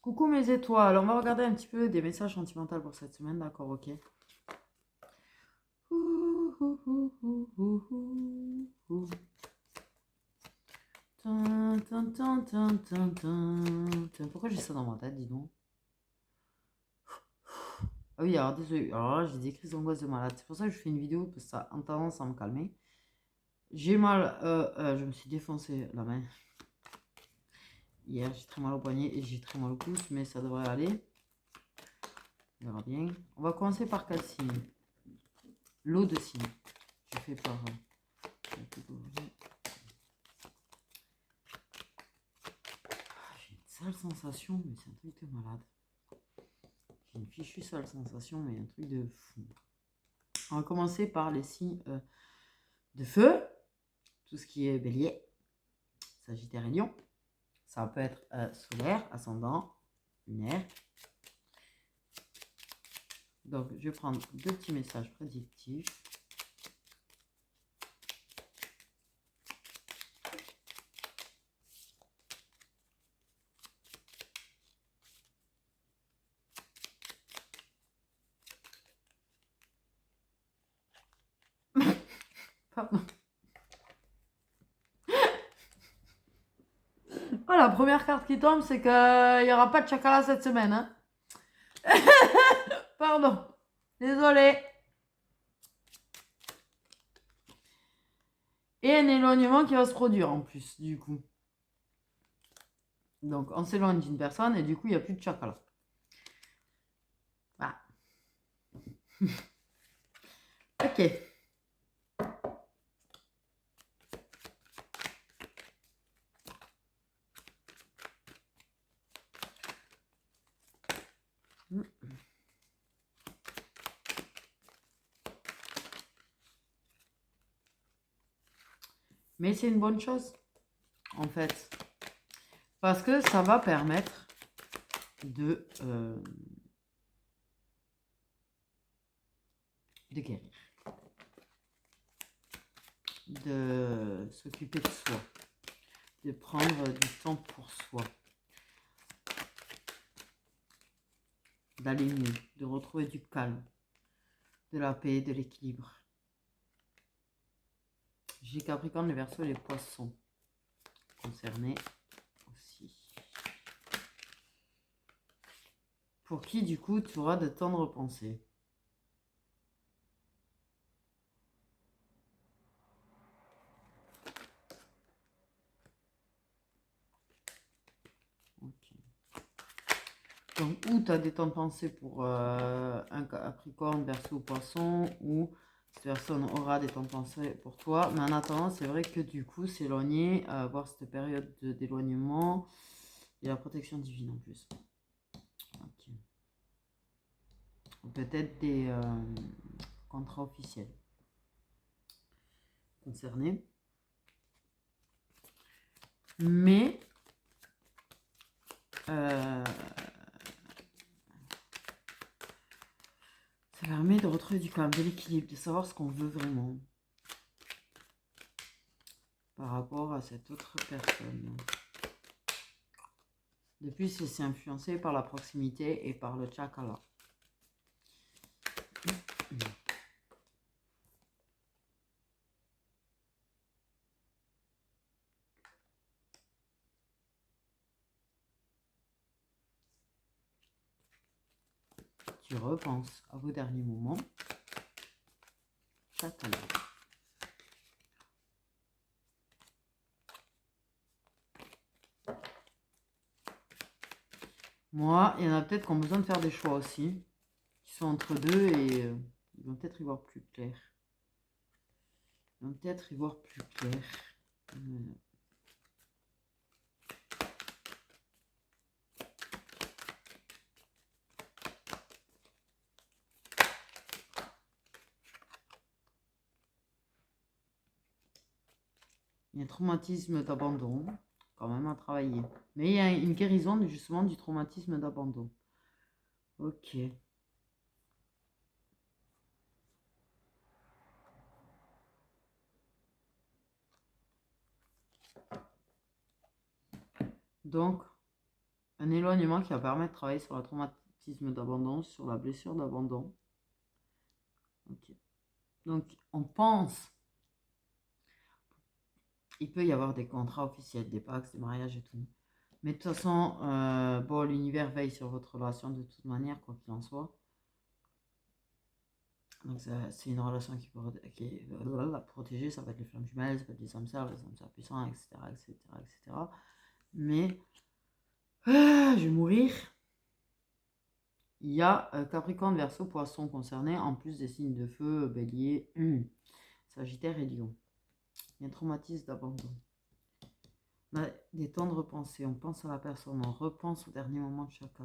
Coucou mes étoiles, on va regarder un petit peu des messages sentimentaux pour cette semaine, d'accord, ok. Tiens, pourquoi j'ai ça dans ma tête, dis donc. Ah oui, alors désolé, alors là j'ai des crises d'angoisse de malade, c'est pour ça que je fais une vidéo, parce que ça a tendance à me calmer. J'ai mal, je me suis défoncé la main. Hier j'ai très mal au poignet et j'ai très mal au pouce, mais ça devrait aller. On verra bien. On va commencer par quel signe? L'eau de signe. Je fais par... J'ai une sale sensation, mais c'est un truc de malade. J'ai une fichue sale sensation, mais un truc de fou. On va commencer par les signes de feu. Tout ce qui est bélier, sagittaire et lion. Ça peut être solaire, ascendant, lunaire. Donc, je vais prendre deux petits messages prédictifs. Pardon. Oh, la première carte qui tombe, c'est qu'il n'y aura pas de chakala cette semaine. Hein. Pardon. Désolé. Et un éloignement qui va se produire en plus, du coup. Donc, on s'éloigne d'une personne et du coup, il n'y a plus de chakala. Voilà. Ok. Mais c'est une bonne chose, en fait. Parce que ça va permettre de guérir. De s'occuper de soi. De prendre du temps pour soi. D'aller mieux. De retrouver du calme. De la paix, de l'équilibre. J'ai Capricorne, les Verseaux et les Poissons concernés aussi. Pour qui, du coup, tu auras de tendres pensées. Ok. Donc, ou tu as des temps de pensée pour un Capricorne, Verseau ou Poisson, ou cette personne aura des temps de pensée pour toi. Mais en attendant, c'est vrai que du coup, s'éloigner, avoir cette période d'éloignement, et la protection divine en plus. Okay. Peut-être des contrats officiels concernés. Mais ça permet de retrouver du calme, de l'équilibre, de savoir ce qu'on veut vraiment par rapport à cette autre personne. De plus, c'est influencé par la proximité et par le chakra. Tu repenses à vos derniers moments. Chakra. Moi, il y en a peut-être qui ont besoin de faire des choix aussi, qui sont entre deux et ils vont peut-être y voir plus clair. Ils vont peut-être y voir plus clair. Il y a un traumatisme d'abandon, quand même à travailler. Mais il y a une guérison justement du traumatisme d'abandon. Ok. Donc, Un éloignement qui va permettre de travailler sur le traumatisme d'abandon, sur la blessure d'abandon. Ok. Donc, on pense, il peut y avoir des contrats officiels, des pactes, des mariages et tout. Mais de toute façon, bon, l'univers veille sur votre relation de toute manière, quoi qu'il en soit. Donc, c'est une relation qui est protégée. Ça va être les flammes jumelles, ça va être les âmes sœurs puissants, etc., etc., etc. Mais, je vais mourir. Il y a Capricorne, Verseau, Poisson concernés, en plus des signes de feu, Bélier, Sagittaire et Lion. Il y a un traumatisme d'abandon. On a des temps de repenser, on pense à la personne, on repense au dernier moment de chaque cas.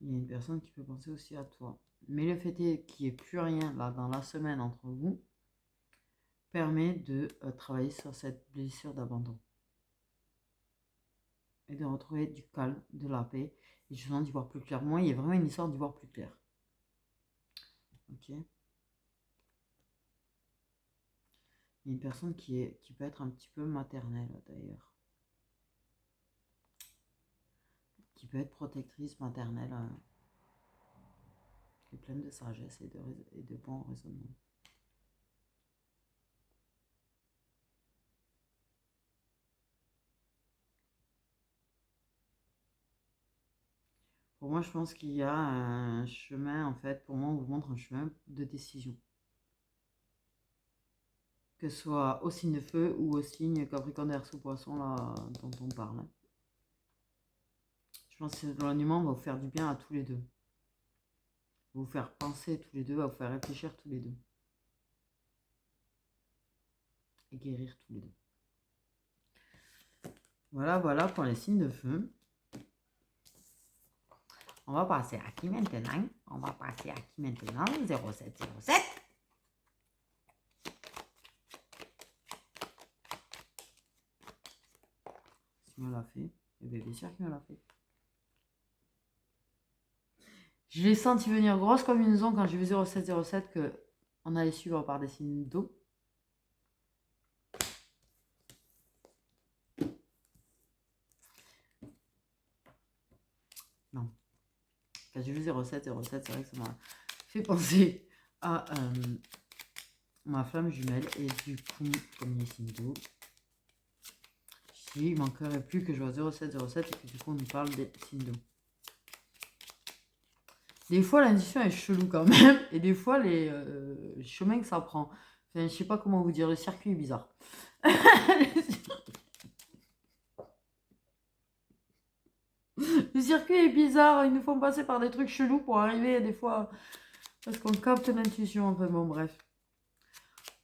Il y a une personne qui peut penser aussi à toi. Mais le fait est qu'il n'y ait plus rien là dans la semaine entre vous permet de travailler sur cette blessure d'abandon. Et de retrouver du calme, de la paix, et justement d'y voir plus clair. Moi, il y a vraiment une histoire d'y voir plus clair. Ok. Il y a une personne qui peut être un petit peu maternelle d'ailleurs. Qui peut être protectrice, maternelle, qui est pleine de sagesse et de bon raisonnement. Pour moi, je pense qu'il y a un chemin, en fait, pour moi, on vous montre un chemin de décision. Que ce soit au signe de feu ou au signe Capricorne, Verseau, Poisson, là, dont on parle. Je pense que l'éloignement va vous faire du bien à tous les deux. Va vous faire penser tous les deux, va vous faire réfléchir tous les deux. Et guérir tous les deux. Voilà, voilà pour les signes de feu. On va passer à qui maintenant? On va passer à qui maintenant? 0707. Qui me l'a fait? Eh bien, bien sûr qu'il me l'a fait. Je l'ai senti venir grosse comme une zone quand j'ai vu 0707 que on allait suivre par des signes d'eau. Non. Quand j'ai vu 0707, c'est vrai que ça m'a fait penser à ma flamme jumelle. Et du coup, comme les signes d'eau, il manquerait plus que je vois 0707 et que du coup on nous parle des signes d'eau. Des fois l'intuition est chelou quand même, et des fois les chemins que ça prend. Enfin, je sais pas comment vous dire, le circuit est bizarre. Le circuit est bizarre, ils nous font passer par des trucs chelous pour arriver des fois. Parce qu'on capte l'intuition, enfin bon, bref.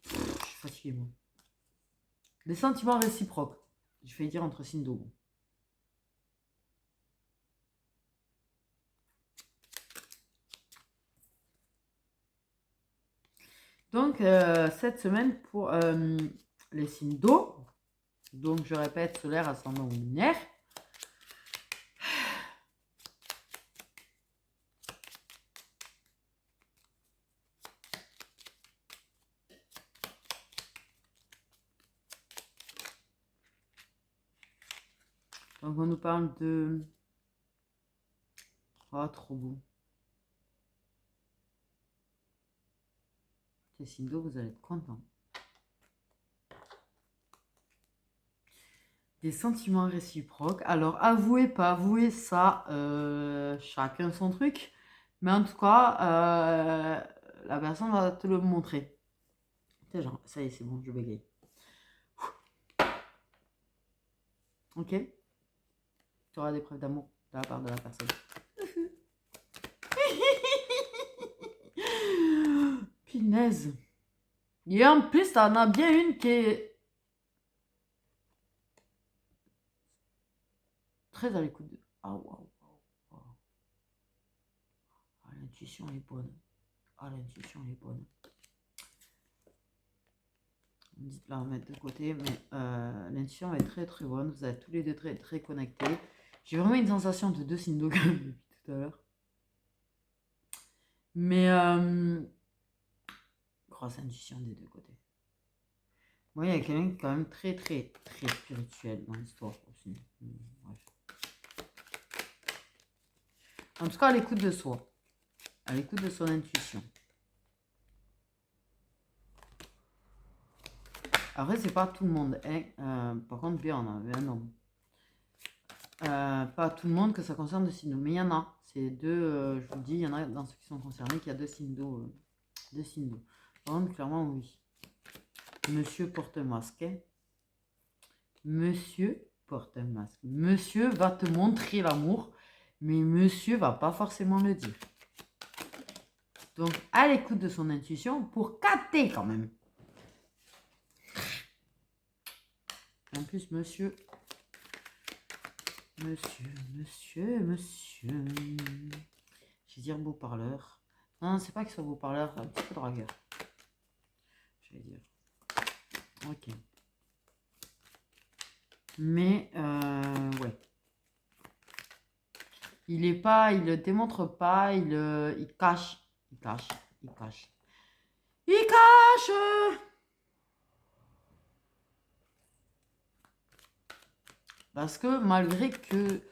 Je suis fatiguée, moi. Des sentiments réciproques. Je vais dire entre signes d'eau. Donc, cette semaine pour les signes d'eau. Donc, je répète, solaire, ascendant ou lunaire. Donc, on nous parle de... Oh, trop beau. Ces signes d'eau, vous allez être contents. Des sentiments réciproques. Alors, avouez, pas avouer, ça, chacun son truc. Mais en tout cas, la personne va te le montrer. C'est genre, ça y est, c'est bon, je bégaye. Ok? Tu auras des preuves d'amour de la part de la personne. Punaise. Et en plus, t'en as bien une qui est très à l'écoute de... Ah, waouh. Ah, l'intuition est bonne. Ah, l'intuition est bonne. On dit de la remettre de côté, mais l'intuition est très très bonne. Vous êtes tous les deux très très connectés. J'ai vraiment une sensation de deux signes d'eau depuis tout à l'heure. Mais grosse intuition des deux côtés. Moi, il y a quelqu'un qui est quand même très, très, très spirituel dans l'histoire aussi. Bref. En tout cas, à l'écoute de soi. À l'écoute de son intuition. Après, c'est pas tout le monde. Hein. Par contre, bien, on avait un homme. Pas tout le monde que ça concerne de signes d'eau. Mais il y en a. C'est deux, je vous le dis, il y en a dans ceux qui sont concernés qui a deux signes d'eau. Deux signes d'eau. Par contre, clairement, oui. Monsieur porte un masque. Hein. Monsieur porte un masque. Monsieur va te montrer l'amour, mais monsieur va pas forcément le dire. Donc, à l'écoute de son intuition pour capter quand même. En plus, monsieur. Je vais dire beau parleur. Non, c'est pas qu'il soit beau parleur, un petit peu dragueur. Je vais dire. Ok. Mais, ouais. Il est pas, il le démontre pas, il cache. Il cache. Il cache. Il cache! Parce que malgré que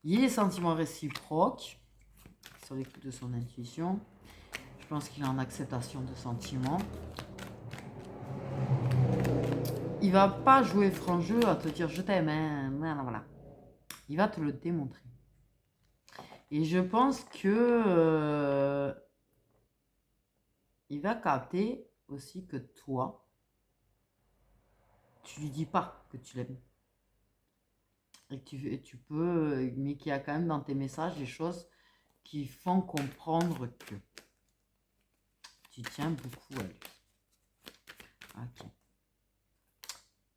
il y ait des sentiments réciproques sur l'écoute de son intuition, je pense qu'il est en acceptation de sentiments. Il va pas jouer franc jeu à te dire je t'aime, hein, voilà. Il va te le démontrer. Et je pense que il va capter aussi que toi, tu lui dis pas que tu l'aimes. Et tu peux, mais qu'il y a quand même dans tes messages des choses qui font comprendre que tu tiens beaucoup à lui. Ok.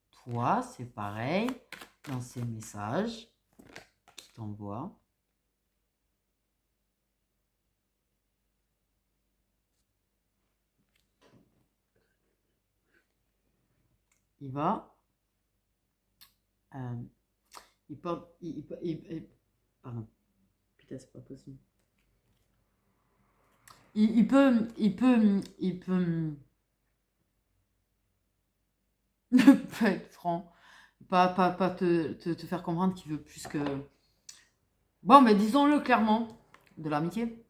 Toi, c'est pareil dans ces messages qu'il t'envoie. Il va. Il porte. Pardon. Putain, c'est pas possible. Il peut. Ne pas être franc. Pas te faire comprendre qu'il veut plus que. Bon, mais disons-le clairement. De l'amitié.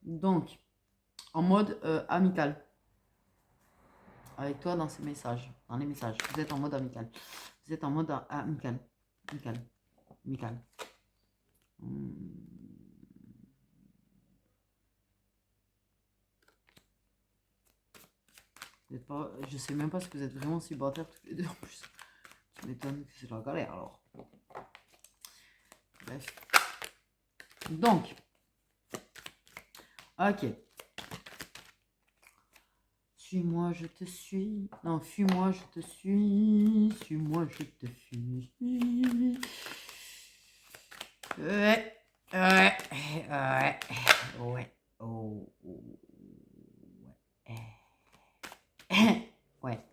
Donc, en mode amical. Avec toi dans ces messages. Dans les messages. Vous êtes en mode amical. Vous êtes en mode amical. Amical. Amical. Vous êtes pas, je sais même pas si vous êtes vraiment célibataires tous les deux en plus. Tu m'étonnes que c'est la galère alors. Bref. Donc. Ok. Suis-moi, je te suis. Non, fuis-moi, je te suis. Suis-moi, je te fuis. Ouais. Ouais. Ouais. Ouais. Oh. Ouais. Ouais.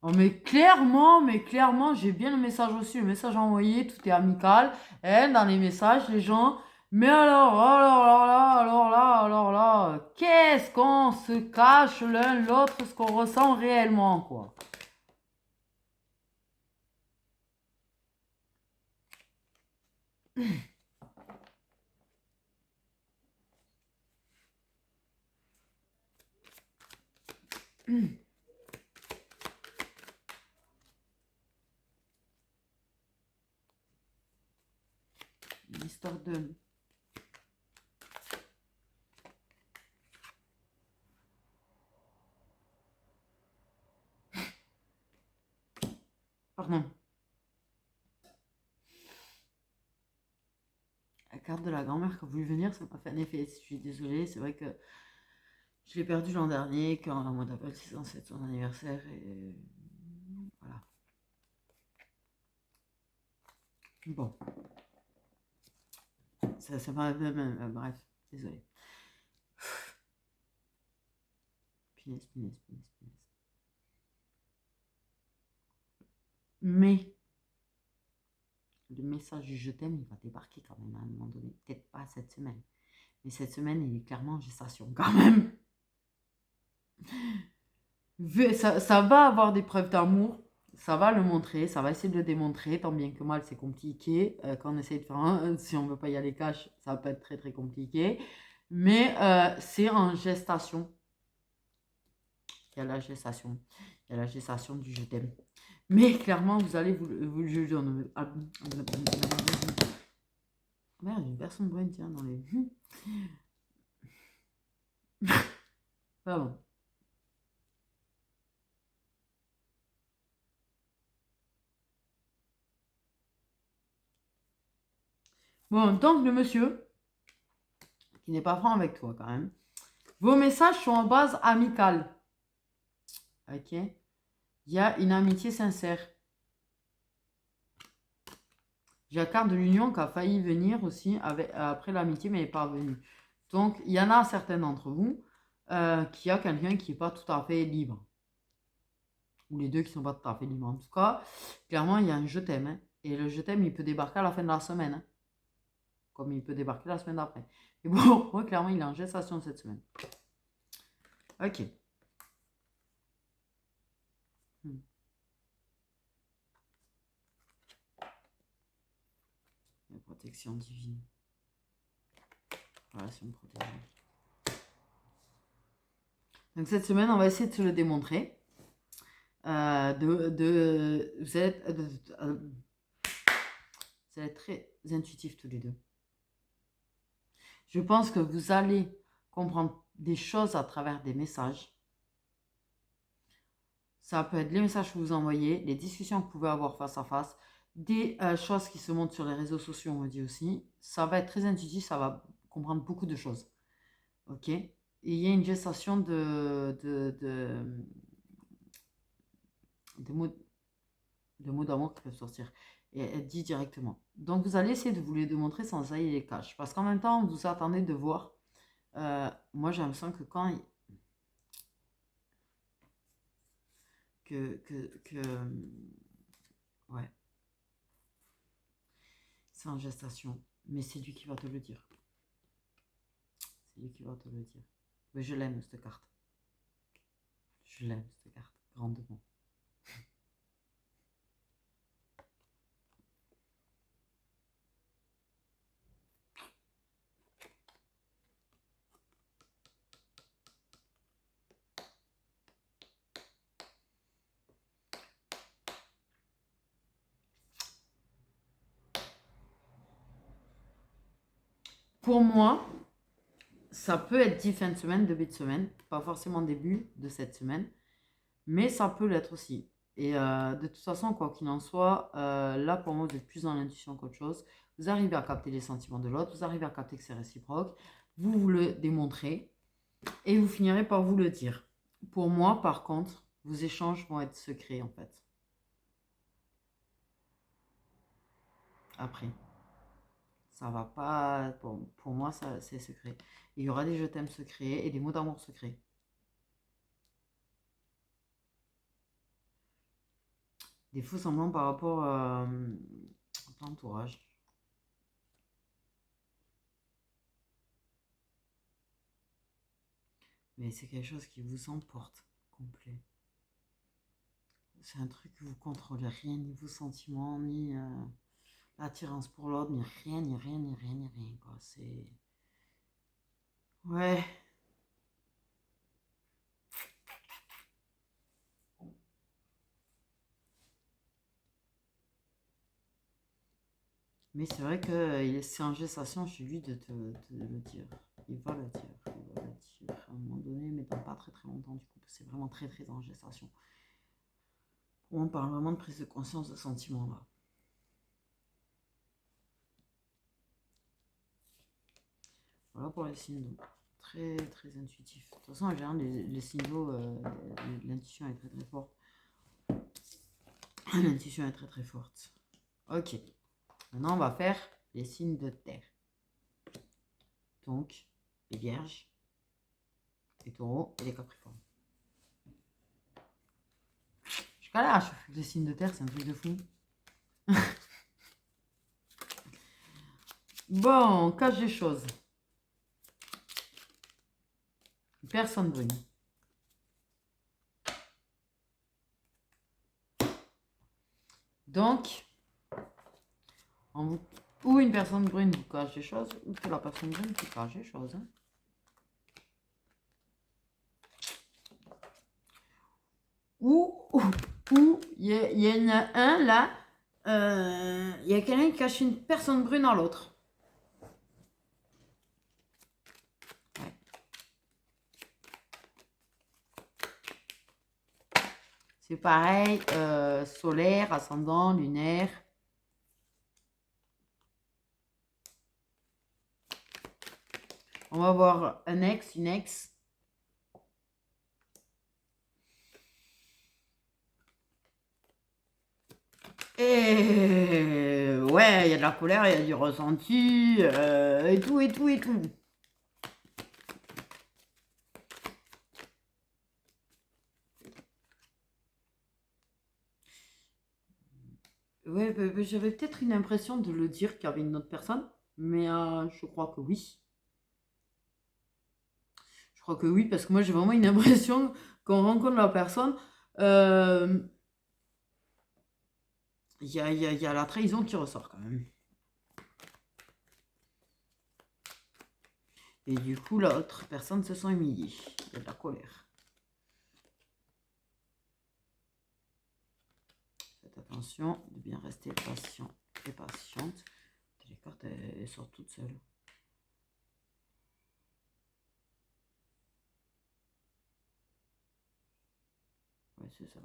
Oh, mais clairement, j'ai bien le message reçu, le message envoyé, tout est amical. Et dans les messages, les gens, mais alors là, qu'est-ce qu'on se cache l'un l'autre, ce qu'on ressent réellement, quoi. L'histoire de... Pardon. La carte de la grand-mère qui a voulu venir, ça m'a fait un effet. Je suis désolée, c'est vrai que je l'ai perdu l'an dernier, quand la mois d'avril, c'est censé être son anniversaire, et voilà. Bon. Ça m'a... bref, désolée. Punaise. Mais, le message du je t'aime, il va débarquer quand même à un moment donné. Peut-être pas cette semaine. Mais cette semaine, il est clairement en gestation quand même. Ça va avoir des preuves d'amour. Ça va le montrer. Ça va essayer de le démontrer. Tant bien que mal, c'est compliqué. Quand on essaye de faire un, si on ne veut pas y aller cash, ça peut être très très compliqué. Mais c'est en gestation. Il y a la gestation. Il y a la gestation du je t'aime. Mais clairement, vous allez vous juger. Merde, une personne brune, tiens, dans les. Pardon. Bon, donc le monsieur, qui n'est pas franc avec toi quand même, vos messages sont en base amicale. Ok? Il y a une amitié sincère. J'ai la carte de l'union qui a failli venir aussi après l'amitié, mais n'est pas venue. Donc, il y en a certains d'entre vous qui a quelqu'un qui n'est pas tout à fait libre. Ou les deux qui ne sont pas tout à fait libres. En tout cas, clairement, il y a un je t'aime. Hein. Et le je t'aime, il peut débarquer à la fin de la semaine. Hein. Comme il peut débarquer la semaine d'après. Et bon, moi, clairement, il est en gestation cette semaine. Ok. La protection divine. Relation protégée. Donc cette semaine, on va essayer de se le démontrer. Vous allez être très intuitifs tous les deux. Je pense que vous allez comprendre des choses à travers des messages. Ça peut être les messages que vous envoyez, les discussions que vous pouvez avoir face à face, des choses qui se montrent sur les réseaux sociaux, on me dit aussi. Ça va être très intuitif, ça va comprendre beaucoup de choses. Ok? Et il y a une gestation de mots d'amour qui peuvent sortir et être dit directement. Donc vous allez essayer de vous les démontrer sans aller les caches. Parce qu'en même temps, vous attendez de voir. Moi, j'ai l'impression que quand... Ouais. C'est en gestation. Mais c'est lui qui va te le dire. C'est lui qui va te le dire. Mais je l'aime, cette carte. Je l'aime, cette carte. Grandement. Pour moi, ça peut être dit fin de semaine, début de semaine. Pas forcément début de cette semaine. Mais ça peut l'être aussi. Et de toute façon, quoi qu'il en soit, là pour moi, vous êtes plus dans l'intuition qu'autre chose. Vous arrivez à capter les sentiments de l'autre, vous arrivez à capter que c'est réciproque, vous le démontrez et vous finirez par vous le dire. Pour moi, par contre, vos échanges vont être secrets en fait. Après, ça va pas. Pour moi, ça c'est secret. Il y aura des je t'aime secrets et des mots d'amour secrets. Des faux semblants par rapport à l'entourage. Mais c'est quelque chose qui vous emporte complet. C'est un truc que vous contrôlez rien, ni vos sentiments, ni l'attirance pour l'autre, ni rien, ni rien, ni rien, ni rien, quoi. C'est... Ouais. Mais c'est vrai que c'est en gestation chez lui de le dire. Il va le dire. Il va le dire à un moment donné, mais dans pas très très longtemps du coup. C'est vraiment très très en gestation. On parle vraiment de prise de conscience de sentiments là. Voilà pour les signes. Très très intuitif. De toute façon, en général, les signaux, l'intuition est très très forte. L'intuition est très très forte. Ok. Maintenant, on va faire les signes de terre. Donc, les vierges, les taureaux et les capricornes. Je galère à chaque fois que les signes de terre, c'est un truc de fou. Bon, on cache des choses. Personne brune. Donc, ou une personne brune vous cache des choses, ou que la personne brune vous cache des choses. Hein. Ou il y en a un là, il y a quelqu'un qui cache une personne brune dans l'autre. Ouais. C'est pareil, solaire, ascendant, lunaire. On va voir un ex, une ex. Et ouais, il y a de la colère, il y a du ressenti, et tout, et tout, et tout. Ouais, j'avais peut-être une impression de le dire qu'il y avait une autre personne, mais je crois que oui. Je crois que oui, parce que moi j'ai vraiment une impression quand on rencontre la personne, il y a la trahison qui ressort quand même. Et du coup, l'autre personne se sent humiliée. Il y a de la colère. Faites attention de bien rester patient et patiente. Les cartes, elles sortent toutes seules. Ouais, c'est ça.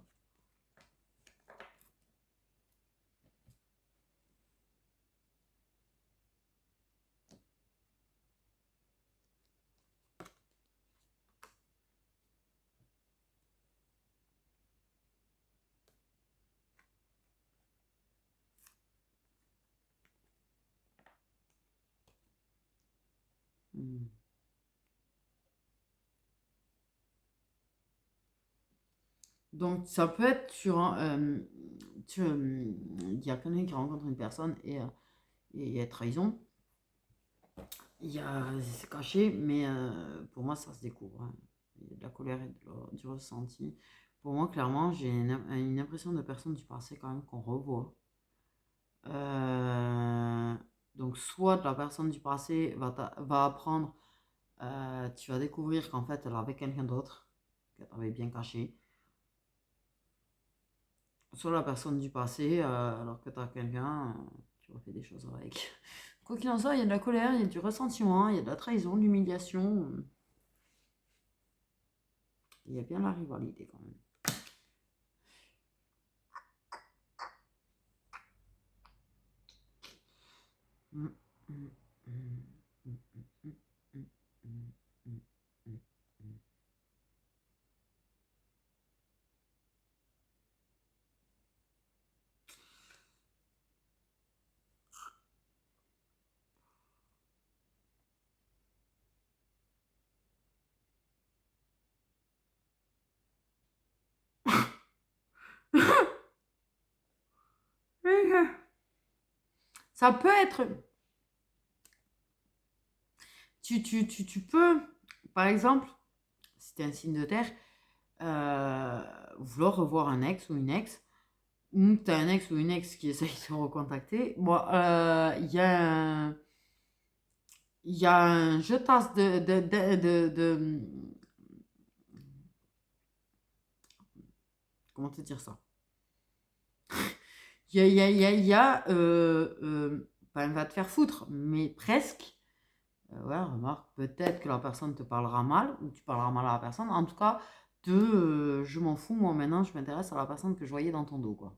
Hmm. Donc, ça peut être sur un. Il y a quelqu'un qui rencontre une personne et il y a trahison. C'est caché, mais pour moi, ça se découvre. Hein. Il y a de la colère et du ressenti. Pour moi, clairement, j'ai une impression de personne du passé quand même qu'on revoit. Euh, donc, soit la personne du passé va apprendre, tu vas découvrir qu'en fait, elle avait quelqu'un d'autre, qu'elle t'avait bien caché. Soit la personne du passé, alors que tu as quelqu'un, tu refais des choses avec. Quoi qu'il en soit, il y a de la colère, il y a du ressentiment, il y a de la trahison, de l'humiliation. Il y a bien la rivalité quand même. Ça peut être. Tu peux, par exemple, si tu es un signe de terre, vouloir revoir un ex ou une ex, ou tu as un ex ou une ex qui essaye de te recontacter. Bon, il y a un je tasse comment te dire ça? Pas elle va te faire foutre, mais presque. Ouais, remarque, peut-être que la personne te parlera mal, ou tu parleras mal à la personne. En tout cas, je m'en fous, moi maintenant, je m'intéresse à la personne que je voyais dans ton dos, quoi.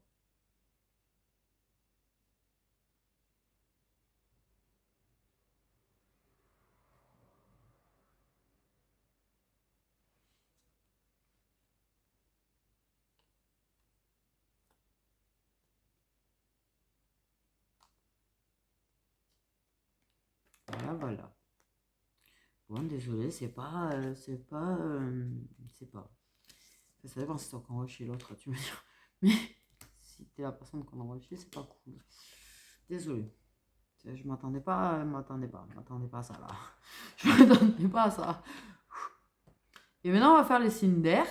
Voilà, voilà. Bon, désolé, c'est pas. Ça dépend si toi qu'on envoie chez l'autre, tu veux dire. Mais si t'es la personne qu'on envoie chez, c'est pas cool. Désolé. Je m'attendais pas à ça là. Je m'attendais pas à ça. Et maintenant, on va faire les signes d'air.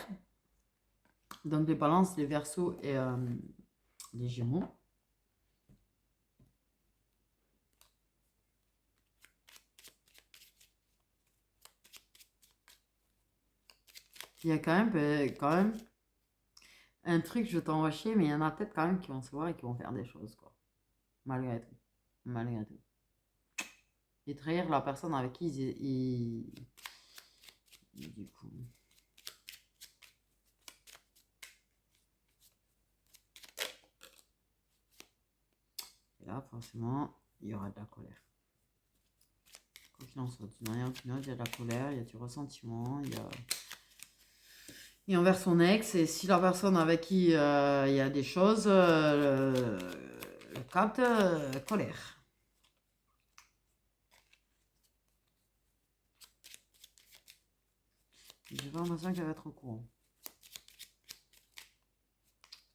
Donc les balances, les verseaux et les gémeaux. Il y a quand même un truc, je t'envoie chier, mais il y en a peut-être quand même qui vont se voir et qui vont faire des choses, quoi. Malgré tout. Malgré tout. Et trahir la personne avec qui du coup. Et là, forcément, il y aura de la colère. Quoi qu'il en soit, d'une manière ou d'une autre, il y a de la colère, il y a du ressentiment, il y a... Et envers son ex, et si la personne avec qui il y a des choses, le capte, colère. J'ai pas l'impression qu'elle va être au courant.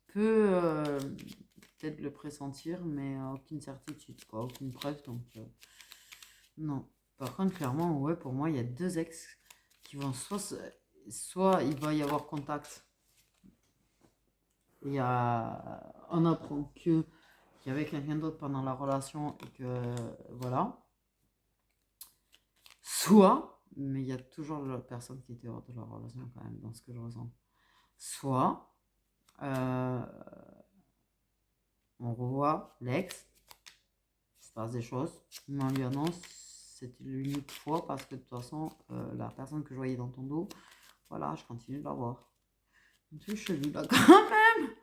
Peut peut-être le pressentir, mais aucune certitude, quoi, aucune preuve, donc non. Par contre, clairement, ouais, pour moi, il y a deux ex qui vont soit il va y avoir contact, et on apprend qu'il y avait quelqu'un d'autre pendant la relation et que voilà. Soit, mais il y a toujours la personne qui était hors de la relation quand même, dans ce que je ressens. Soit, on revoit l'ex, il se passe des choses, mais on lui annonce c'était l'unique fois parce que de toute façon, la personne que je voyais dans ton dos, voilà, je continue de la voir. Un truc chelou là quand même.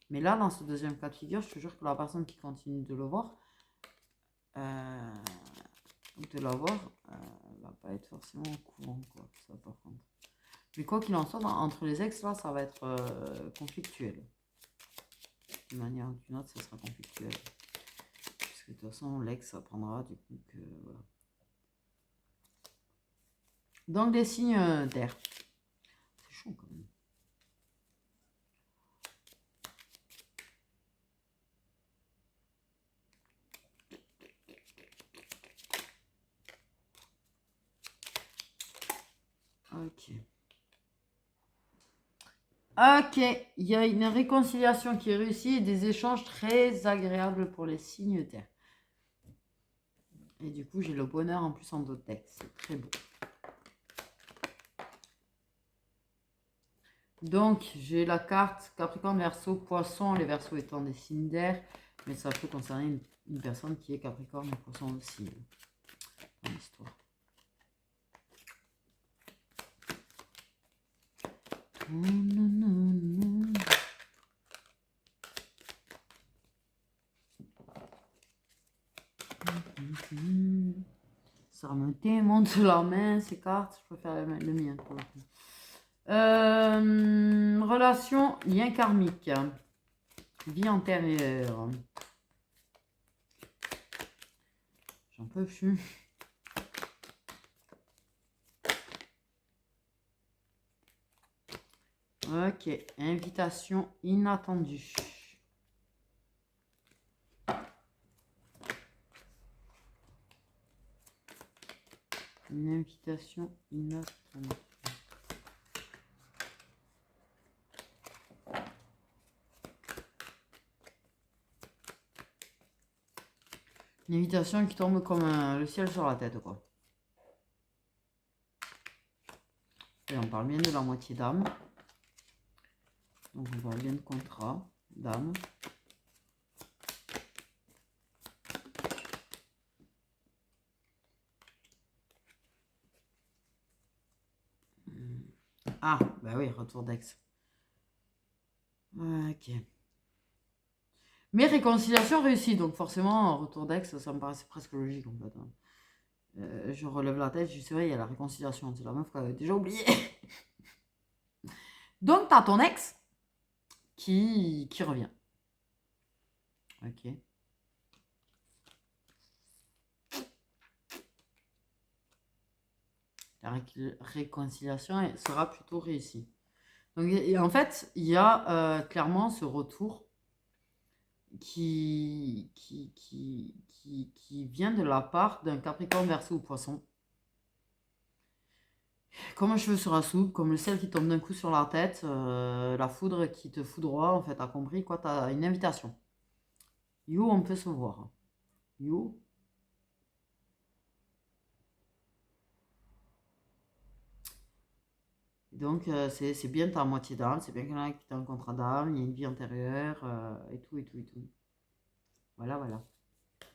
Mais là, dans ce deuxième cas de figure, je te jure que la personne qui continue de le voir, va pas être forcément au courant, quoi, ça par contre. Mais quoi qu'il en soit, entre les ex, là, ça va être conflictuel. D'une manière ou d'une autre, ça sera conflictuel. Parce que de toute façon, l'ex apprendra du coup que... Voilà. Donc, des signes d'air. C'est chaud quand même. Ok. Ok, il y a une réconciliation qui est réussie et des échanges très agréables pour les signes d'air. Et du coup, j'ai le bonheur en plus en d'autres textes. C'est très beau. Donc, j'ai la carte Capricorne, Verseau, Poisson, les Verseaux étant des signes d'air, mais ça peut concerner une personne qui est Capricorne et Poisson aussi, dans l'histoire. Ça me démonte la main, ces cartes. Je préfère le mien pour le coup. Relation, lien karmique. Vie antérieure. J'en peux plus. Ok, invitation inattendue. Une invitation inattendue. Une invitation qui tombe comme le ciel sur la tête, quoi. Et on parle bien de la moitié d'âme. Donc on parle bien de contrat d'âme. Ah, bah oui, retour d'ex. Ok. Mais réconciliation réussie, donc forcément, retour d'ex, ça me paraissait presque logique en fait. Je relève la tête, je sais, il y a la réconciliation. C'est la meuf qui avait déjà oublié. Donc, t'as ton ex qui revient. Ok. La réconciliation sera plutôt réussie. Donc, et en fait, il y a clairement ce retour qui vient de la part d'un Capricorne, Verseau ou Poisson. Comme un cheveu sur la soupe, comme le ciel qui tombe d'un coup sur la tête, la foudre qui te foudroie, en fait, t'as compris quoi, t'as une invitation. Yo, on peut se voir. Yo. Donc, c'est bien ta moitié d'âme, c'est bien qu'il y en a qui t'ont un contrat d'âme, il y a une vie antérieure, et tout, et tout, et tout. Voilà, voilà.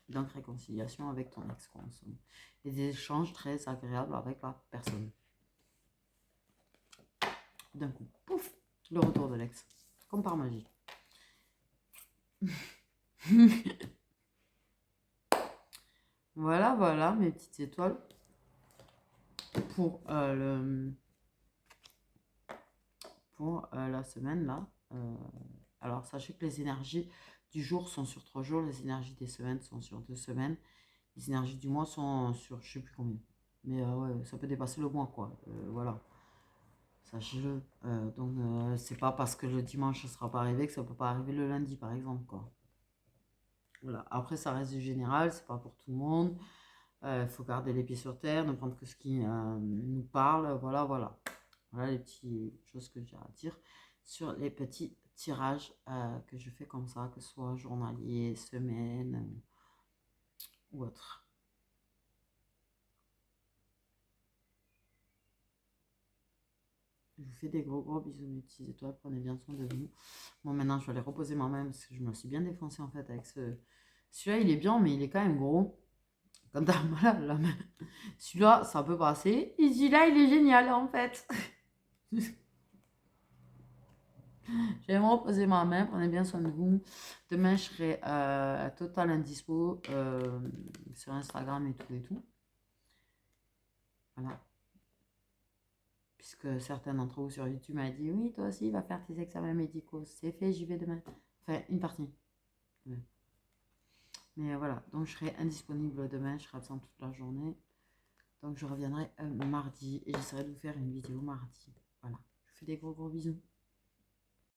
Donc, réconciliation avec ton ex, quoi, en somme. Et des échanges très agréables avec la personne. D'un coup, pouf, le retour de l'ex. Comme par magie. Voilà, voilà, mes petites étoiles. Pour, la semaine, là. Alors, sachez que les énergies du jour sont sur 3 jours. Les énergies des semaines sont sur 2 semaines. Les énergies du mois sont sur je sais plus combien. Mais ouais, ça peut dépasser le mois, quoi. Voilà. Sachez-le. Donc, c'est pas parce que le dimanche, ça sera pas arrivé que ça peut pas arriver le lundi, par exemple, quoi. Voilà. Après, ça reste du général, c'est pas pour tout le monde. Il faut garder les pieds sur terre, ne prendre que ce qui nous parle. Voilà, voilà. Voilà les petites choses que j'ai à dire sur les petits tirages que je fais comme ça, que ce soit journalier, semaine ou autre. Je vous fais des gros gros bisous mes petites étoiles, prenez bien soin de vous. Bon maintenant je vais aller reposer ma main parce que je me suis bien défoncée en fait avec ce... Celui-là il est bien mais il est quand même gros. Quand t'as mal à la main. Celui-là ça peut passer. Et celui-là il est génial en fait. Je vais me reposer ma main, prenez bien soin de vous. Demain, je serai total indispo sur Instagram et tout et tout. Voilà. Puisque certains d'entre vous sur YouTube m'ont dit oui, toi aussi, va faire tes examens médicaux. C'est fait, j'y vais demain. Enfin, une partie. Ouais. Mais voilà, donc je serai indisponible demain, je serai absente toute la journée. Donc je reviendrai mardi et j'essaierai de vous faire une vidéo mardi. Voilà. Je vous fais des gros gros bisous.